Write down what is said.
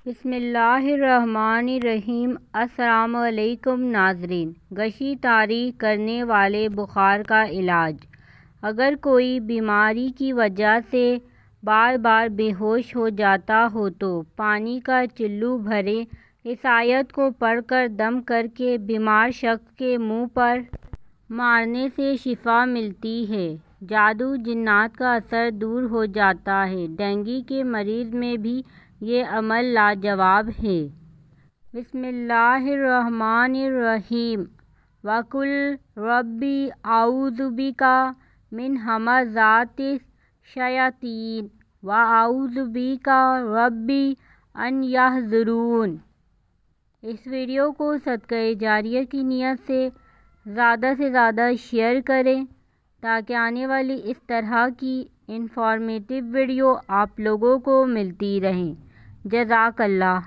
بسم اللہ الرحمن الرحیم۔ السلام علیکم ناظرین۔ غشی طاری کرنے والے بخار کا علاج۔ اگر کوئی بیماری کی وجہ سے بار بار بے ہوش ہو جاتا ہو تو پانی کا چلو بھرے اس آیت کو پڑھ کر دم کر کے بیمار شخص کے منہ پر مارنے سے شفا ملتی ہے۔ جادو جنات کا اثر دور ہو جاتا ہے۔ ڈینگی کے مریض میں بھی یہ عمل لاجواب ہے۔ بسم اللہ الرحمن الرحیم۔ وَقُلْ رَبِّ أَعُوذُ بِكَ مِنْ ہَمَزَاتِ الشَّيَاطِينِ وَأَعُوذُ بِكَ رَبِّ أَنْ يَحْضُرُونِ۔ اس ویڈیو کو صدقہ جاریہ کی نیت سے زیادہ شیئر کریں تاکہ آنے والی اس طرح کی انفارمیٹیو ویڈیو آپ لوگوں کو ملتی رہیں۔ جزاک اللہ۔